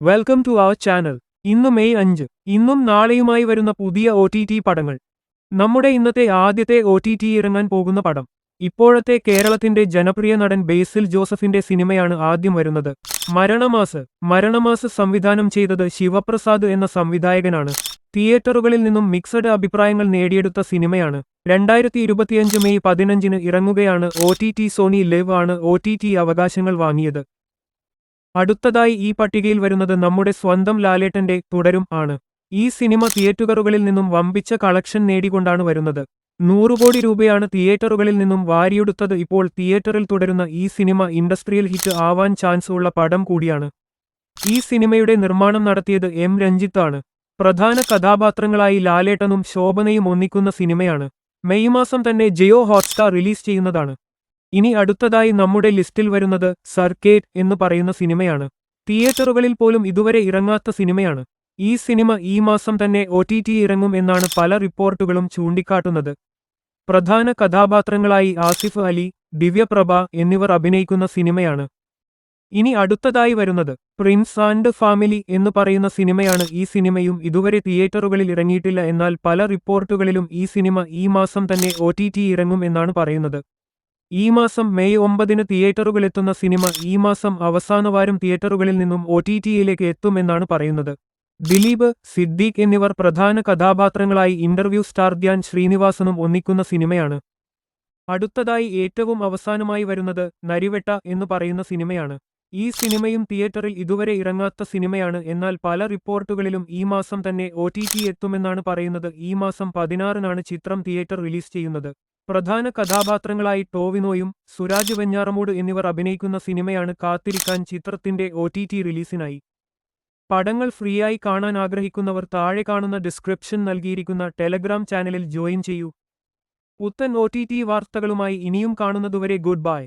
Welcome to our channel. ഇന്ന് May 5. ഇന്നും നാളെയുമായി വരുന്ന പുതിയ OTT പടങ്ങൾ. നമ്മുടെ ഇന്നത്തെ ആദ്യത്തെ OTT ഇറങ്ങാൻ പോകുന്ന പടം ഇപ്പോഴത്തെ കേരളത്തിന്റെ ജനപ്രിയ നടൻ ബേസിൽ ജോസഫിന്റെ സിനിമയാണ് ആദ്യം വരുന്നത്. മരണമാസ് സംവിധാനം ചെയ്തത് ശിവപ്രസാദ് എന്ന സംവിധായകനാണ്. തിയേറ്ററുകളിൽ നിന്നും മിക്സഡ് അഭിപ്രായങ്ങൾ നേടിയെടുത്ത സിനിമയാണ്. 2025 മെയ് 15 ഇറങ്ങുകയാണ്. OTT സോണി ലിവ് ആണ് OTT അവകാശങ്ങൾ വാങ്ങിയത്. അടുത്തതായി ഈ പട്ടികയിൽ വരുന്നത് നമ്മുടെ സ്വന്തം ലാലേട്ടന്റെ തുടരും ആണ്. ഈ സിനിമ തിയേറ്ററുകളിൽ നിന്നും വമ്പിച്ച കളക്ഷൻ നേടിക്കൊണ്ടാണ് വരുന്നത്. 100 കോടി രൂപയാണ് തിയേറ്ററുകളിൽ നിന്നും വാരിയെടുത്തത്. ഇപ്പോൾ തിയേറ്ററിൽ തുടരുന്ന ഈ സിനിമ ഇൻഡസ്ട്രിയൽ ഹിറ്റ് ആവാൻ ചാൻസ് ഉള്ള പടം കൂടിയാണ്. ഈ സിനിമയുടെ നിർമ്മാണം നടത്തിയത് M രഞ്ജിത്ത് ആണ്. പ്രധാന കഥാപാത്രങ്ങളായി ലാലേട്ടനും ശോഭനയും ഒന്നിക്കുന്ന സിനിമയാണ്. മെയ് മാസം തന്നെ ജിയോ ഹോട്ട്സ്റ്റാർ റിലീസ് ചെയ്യുന്നതാണ്. ഇനി അടുത്തതായി നമ്മുടെ ലിസ്റ്റിൽ വരുന്നത് സർക്കേറ്റ് എന്ന് പറയുന്ന സിനിമയാണ്. തിയേറ്ററുകളിൽ പോലും ഇതുവരെ ഇറങ്ങാത്ത സിനിമയാണ്. ഈ സിനിമ ഈ മാസം തന്നെ OTT ഇറങ്ങും എന്നാണ് പല റിപ്പോർട്ടുകളും ചൂണ്ടിക്കാട്ടുന്നത്. പ്രധാന കഥാപാത്രങ്ങളായി ആസിഫ് അലി, ദിവ്യപ്രഭ എന്നിവർ അഭിനയിക്കുന്ന സിനിമയാണ്. ഇനി അടുത്തതായി വരുന്നത് പ്രിൻസ് ആൻഡ് ഫാമിലി എന്ന് പറയുന്ന സിനിമയാണ്. ഈ സിനിമയും ഇതുവരെ തിയേറ്ററുകളിൽ ഇറങ്ങിയിട്ടില്ല. എന്നാൽ പല റിപ്പോർട്ടുകളിലും ഈ സിനിമ ഈ മാസം തന്നെ OTT ഇറങ്ങും എന്നാണ് പറയുന്നത്. ഈ മാസം മെയ് 9 തിയേറ്ററുകളെത്തുന്ന സിനിമ ഈ മാസം അവസാനവാരം തിയേറ്ററുകളിൽ നിന്നും OTTയിലേക്ക് എത്തുമെന്നാണ് പറയുന്നത്. ദിലീപ്, സിദ്ദീഖ് എന്നിവർ പ്രധാന കഥാപാത്രങ്ങളായി ഇന്റർവ്യൂ സ്റ്റാർ ധ്യാൻ ശ്രീനിവാസനും ഒന്നിക്കുന്ന സിനിമയാണ്. അടുത്തതായി ഏറ്റവും അവസാനമായി വരുന്നത് നരിവെട്ട എന്ന് പറയുന്ന സിനിമയാണ്. ഈ സിനിമയും തിയേറ്ററിൽ ഇതുവരെ ഇറങ്ങാത്ത സിനിമയാണ്. എന്നാൽ പല റിപ്പോർട്ടുകളിലും ഈ മാസം തന്നെ OTT എത്തുമെന്നാണ് പറയുന്നത്. ഈ മാസം 16 ചിത്രം തിയേറ്റർ റിലീസ് ചെയ്യുന്നത്. പ്രധാന കഥാപാത്രങ്ങളായി ടോവിനോയും സുരാജ് വെഞ്ഞാറമൂട് എന്നിവർ അഭിനയിക്കുന്ന സിനിമയാണ്. കാത്തിരിക്കാൻ ചിത്രത്തിന്റെ OTT റിലീസിനായി. പടങ്ങൾ ഫ്രീയായി കാണാൻ ആഗ്രഹിക്കുന്നവർ താഴെ കാണുന്ന ഡിസ്ക്രിപ്ഷൻ നൽകിയിരിക്കുന്ന ടെലഗ്രാം ചാനലിൽ ജോയിൻ ചെയ്യൂ. പുത്തൻ OTT വാർത്തകളുമായി ഇനിയും കാണുന്നതുവരെ ഗുഡ് ബൈ.